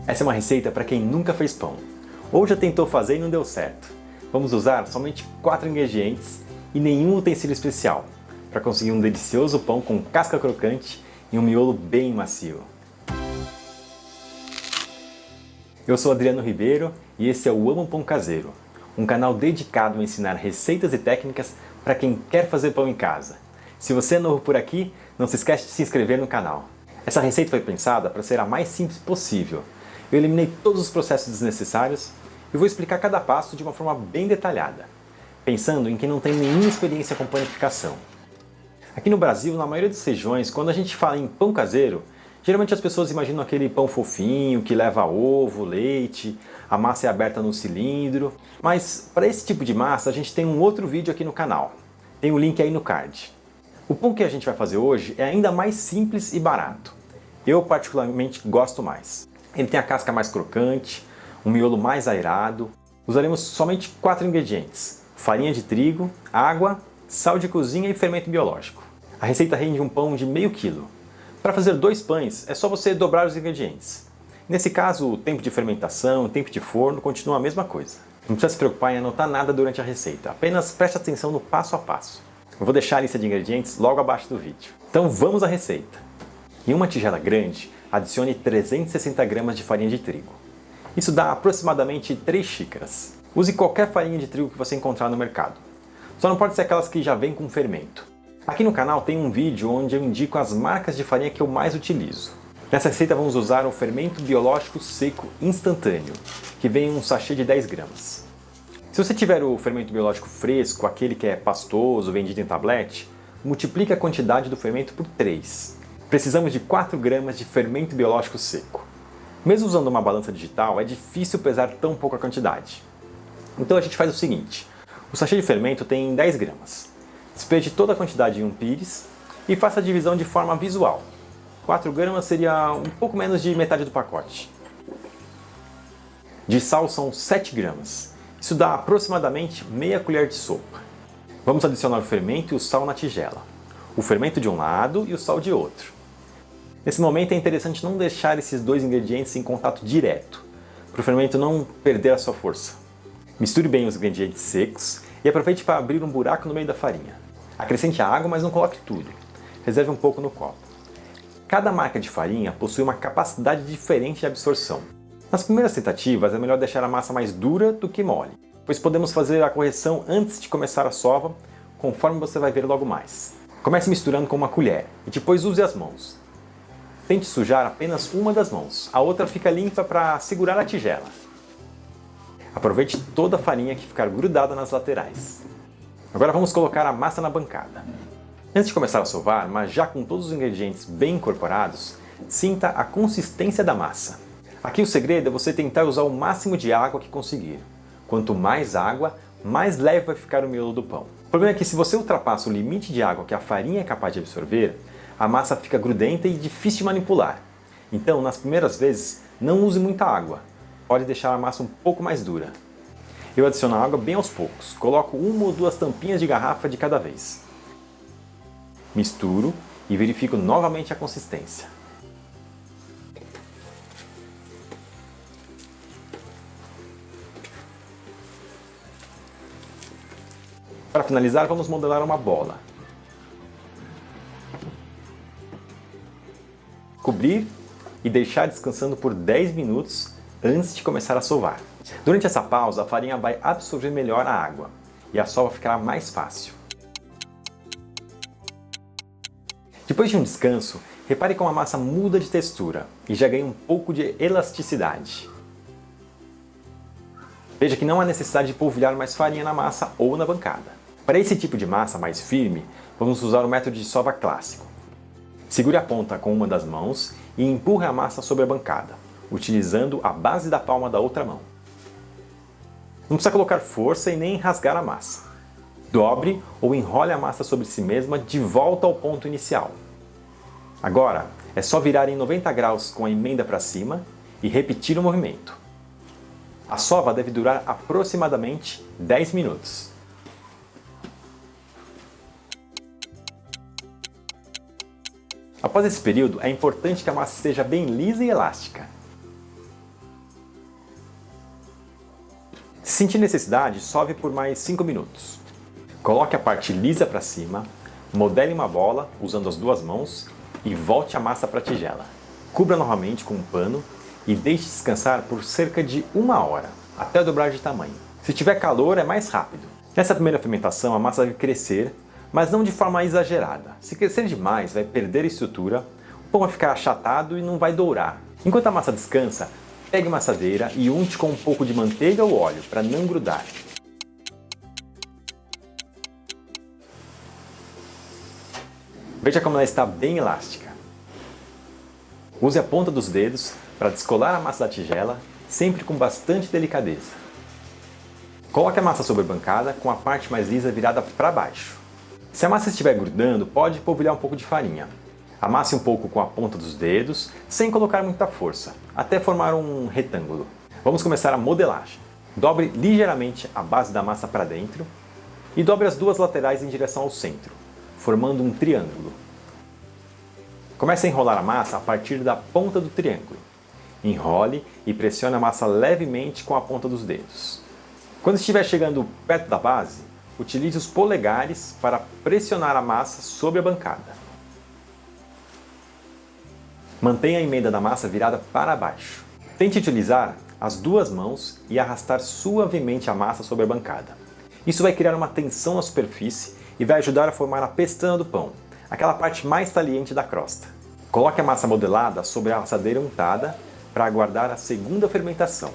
Essa é uma receita para quem nunca fez pão, ou já tentou fazer e não deu certo. Vamos usar somente 4 ingredientes e nenhum utensílio especial, para conseguir um delicioso pão com casca crocante e um miolo bem macio. Eu sou Adriano Ribeiro e esse é o Amo Pão Caseiro, um canal dedicado a ensinar receitas e técnicas para quem quer fazer pão em casa. Se você é novo por aqui, não se esquece de se inscrever no canal. Essa receita foi pensada para ser a mais simples possível. Eu eliminei todos os processos desnecessários e vou explicar cada passo de uma forma bem detalhada, pensando em quem não tem nenhuma experiência com panificação. Aqui no Brasil, na maioria das regiões, quando a gente fala em pão caseiro, geralmente as pessoas imaginam aquele pão fofinho que leva ovo, leite, a massa é aberta no cilindro. Mas para esse tipo de massa a gente tem um outro vídeo aqui no canal. Tem o link aí no card. O pão que a gente vai fazer hoje é ainda mais simples e barato. Eu particularmente gosto mais. Ele tem a casca mais crocante, um miolo mais aerado. Usaremos somente 4 ingredientes: farinha de trigo, água, sal de cozinha e fermento biológico. A receita rende um pão de meio quilo. Para fazer 2 pães, é só você dobrar os ingredientes. Nesse caso, o tempo de fermentação, o tempo de forno continua a mesma coisa. Não precisa se preocupar em anotar nada durante a receita, apenas preste atenção no passo a passo. Eu vou deixar a lista de ingredientes logo abaixo do vídeo. Então vamos à receita. Em uma tigela grande, adicione 360 gramas de farinha de trigo. Isso dá aproximadamente 3 xícaras. Use qualquer farinha de trigo que você encontrar no mercado. Só não pode ser aquelas que já vêm com fermento. Aqui no canal tem um vídeo onde eu indico as marcas de farinha que eu mais utilizo. Nessa receita vamos usar o fermento biológico seco instantâneo, que vem em um sachê de 10 gramas. Se você tiver o fermento biológico fresco, aquele que é pastoso, vendido em tablete, multiplique a quantidade do fermento por 3. Precisamos de 4 gramas de fermento biológico seco. Mesmo usando uma balança digital, é difícil pesar tão pouca quantidade. Então a gente faz o seguinte: o sachê de fermento tem 10 gramas. Despeje toda a quantidade em um pires e faça a divisão de forma visual. 4 gramas seria um pouco menos de metade do pacote. De sal são 7 gramas. Isso dá aproximadamente meia colher de sopa. Vamos adicionar o fermento e o sal na tigela. O fermento de um lado e o sal de outro. Nesse momento é interessante não deixar esses 2 ingredientes em contato direto, para o fermento não perder a sua força. Misture bem os ingredientes secos e aproveite para abrir um buraco no meio da farinha. Acrescente a água, mas não coloque tudo. Reserve um pouco no copo. Cada marca de farinha possui uma capacidade diferente de absorção. Nas primeiras tentativas é melhor deixar a massa mais dura do que mole, pois podemos fazer a correção antes de começar a sova, conforme você vai ver logo mais. Comece misturando com uma colher e depois use as mãos. Tente sujar apenas uma das mãos, a outra fica limpa para segurar a tigela. Aproveite toda a farinha que ficar grudada nas laterais. Agora vamos colocar a massa na bancada. Antes de começar a sovar, mas já com todos os ingredientes bem incorporados, sinta a consistência da massa. Aqui o segredo é você tentar usar o máximo de água que conseguir. Quanto mais água, mais leve vai ficar o miolo do pão. O problema é que se você ultrapassa o limite de água que a farinha é capaz de absorver, a massa fica grudenta e difícil de manipular. Então, nas primeiras vezes, não use muita água. Pode deixar a massa um pouco mais dura. Eu adiciono a água bem aos poucos. Coloco 1 ou 2 tampinhas de garrafa de cada vez. Misturo e verifico novamente a consistência. Para finalizar, vamos modelar uma bola. Cobrir e deixar descansando por 10 minutos antes de começar a sovar. Durante essa pausa, a farinha vai absorver melhor a água e a sova ficará mais fácil. Depois de um descanso, repare como a massa muda de textura e já ganha um pouco de elasticidade. Veja que não há necessidade de polvilhar mais farinha na massa ou na bancada. Para esse tipo de massa mais firme, vamos usar o método de sova clássico. Segure a ponta com uma das mãos e empurre a massa sobre a bancada, utilizando a base da palma da outra mão. Não precisa colocar força e nem rasgar a massa. Dobre ou enrole a massa sobre si mesma de volta ao ponto inicial. Agora, é só virar em 90 graus com a emenda para cima e repetir o movimento. A sova deve durar aproximadamente 10 minutos. Após esse período, é importante que a massa esteja bem lisa e elástica. Se sentir necessidade, sove por mais 5 minutos. Coloque a parte lisa para cima, modele uma bola usando as duas mãos e volte a massa para a tigela. Cubra novamente com um pano e deixe descansar por cerca de 1 hora, até dobrar de tamanho. Se tiver calor, é mais rápido. Nessa primeira fermentação, a massa deve crescer, mas não de forma exagerada. Se crescer demais, vai perder estrutura, o pão vai ficar achatado e não vai dourar. Enquanto a massa descansa, pegue uma assadeira e unte com um pouco de manteiga ou óleo para não grudar. Veja como ela está bem elástica. Use a ponta dos dedos para descolar a massa da tigela, sempre com bastante delicadeza. Coloque a massa sobre a bancada com a parte mais lisa virada para baixo. Se a massa estiver grudando, pode polvilhar um pouco de farinha. Amasse um pouco com a ponta dos dedos, sem colocar muita força, até formar um retângulo. Vamos começar a modelagem. Dobre ligeiramente a base da massa para dentro e dobre as duas laterais em direção ao centro, formando um triângulo. Comece a enrolar a massa a partir da ponta do triângulo. Enrole e pressione a massa levemente com a ponta dos dedos. Quando estiver chegando perto da base, utilize os polegares para pressionar a massa sobre a bancada. Mantenha a emenda da massa virada para baixo. Tente utilizar as duas mãos e arrastar suavemente a massa sobre a bancada. Isso vai criar uma tensão na superfície e vai ajudar a formar a pestana do pão, aquela parte mais saliente da crosta. Coloque a massa modelada sobre a assadeira untada para aguardar a segunda fermentação.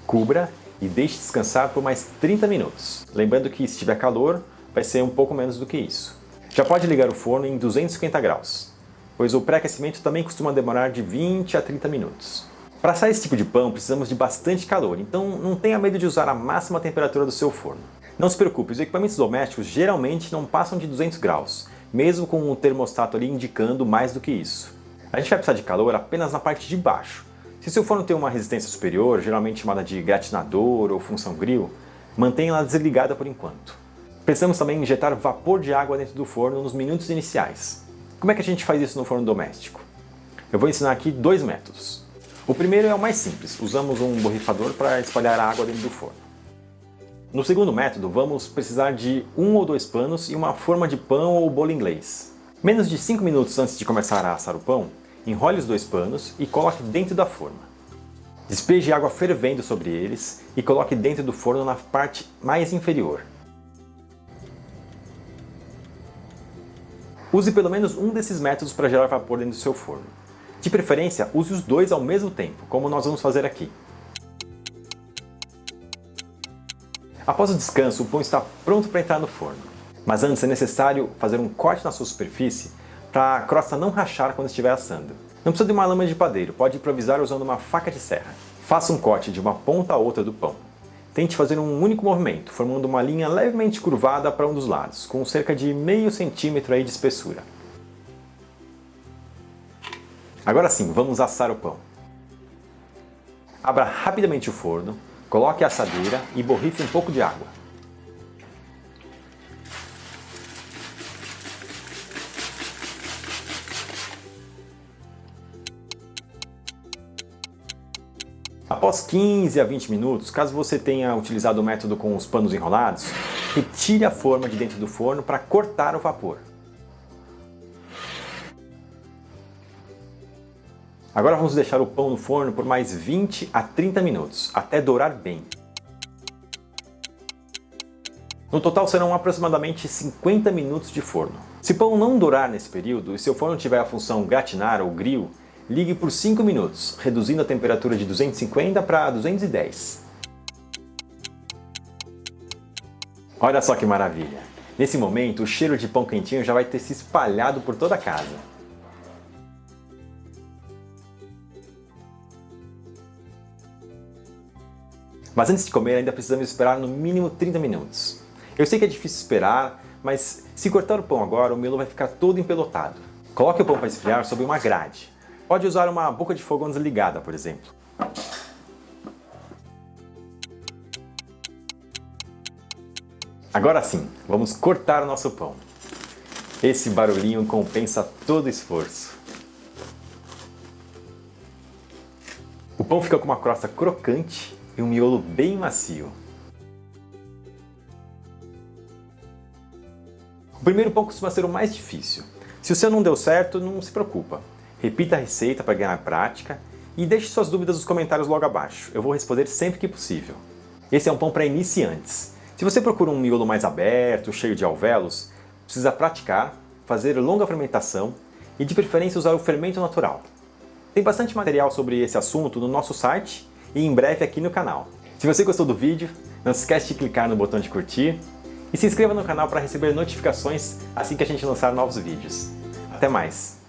Cubra e deixe descansar por mais 30 minutos. Lembrando que se tiver calor, vai ser um pouco menos do que isso. Já pode ligar o forno em 250 graus, pois o pré-aquecimento também costuma demorar de 20 a 30 minutos. Para assar esse tipo de pão, precisamos de bastante calor, então não tenha medo de usar a máxima temperatura do seu forno. Não se preocupe, os equipamentos domésticos geralmente não passam de 200 graus, mesmo com o termostato ali indicando mais do que isso. A gente vai precisar de calor apenas na parte de baixo. Se seu forno tem uma resistência superior, geralmente chamada de gratinador ou função grill, mantenha-la desligada por enquanto. Precisamos também injetar vapor de água dentro do forno nos minutos iniciais. Como é que a gente faz isso no forno doméstico? Eu vou ensinar aqui 2 métodos. O primeiro é o mais simples, usamos um borrifador para espalhar a água dentro do forno. No segundo método, vamos precisar de 1 ou 2 panos e uma forma de pão ou bolo inglês. Menos de 5 minutos antes de começar a assar o pão, enrole os 2 panos e coloque dentro da forma. Despeje água fervendo sobre eles e coloque dentro do forno na parte mais inferior. Use pelo menos um desses métodos para gerar vapor dentro do seu forno. De preferência, use os 2 ao mesmo tempo, como nós vamos fazer aqui. Após o descanso, o pão está pronto para entrar no forno. Mas antes é necessário fazer um corte na sua superfície para a crosta não rachar quando estiver assando. Não precisa de uma lâmina de padeiro, pode improvisar usando uma faca de serra. Faça um corte de uma ponta a outra do pão. Tente fazer um único movimento, formando uma linha levemente curvada para um dos lados, com cerca de meio centímetro aí de espessura. Agora sim, vamos assar o pão. Abra rapidamente o forno, coloque a assadeira e borrife um pouco de água. Após 15 a 20 minutos, caso você tenha utilizado o método com os panos enrolados, retire a forma de dentro do forno para cortar o vapor. Agora vamos deixar o pão no forno por mais 20 a 30 minutos, até dourar bem. No total serão aproximadamente 50 minutos de forno. Se o pão não dourar nesse período e seu forno tiver a função gratinar ou grill, ligue por 5 minutos, reduzindo a temperatura de 250 para 210. Olha só que maravilha! Nesse momento, o cheiro de pão quentinho já vai ter se espalhado por toda a casa. Mas antes de comer, ainda precisamos esperar no mínimo 30 minutos. Eu sei que é difícil esperar, mas se cortar o pão agora, o miolo vai ficar todo empelotado. Coloque o pão para esfriar sobre uma grade. Pode usar uma boca de fogão desligada, por exemplo. Agora sim, vamos cortar o nosso pão. Esse barulhinho compensa todo o esforço. O pão fica com uma crosta crocante e um miolo bem macio. O primeiro pão costuma ser o mais difícil. Se o seu não deu certo, não se preocupa. Repita a receita para ganhar prática e deixe suas dúvidas nos comentários logo abaixo. Eu vou responder sempre que possível. Esse é um pão para iniciantes. Se você procura um miolo mais aberto, cheio de alvéolos, precisa praticar, fazer longa fermentação e de preferência usar o fermento natural. Tem bastante material sobre esse assunto no nosso site e em breve aqui no canal. Se você gostou do vídeo, não se esquece de clicar no botão de curtir e se inscreva no canal para receber notificações assim que a gente lançar novos vídeos. Até mais!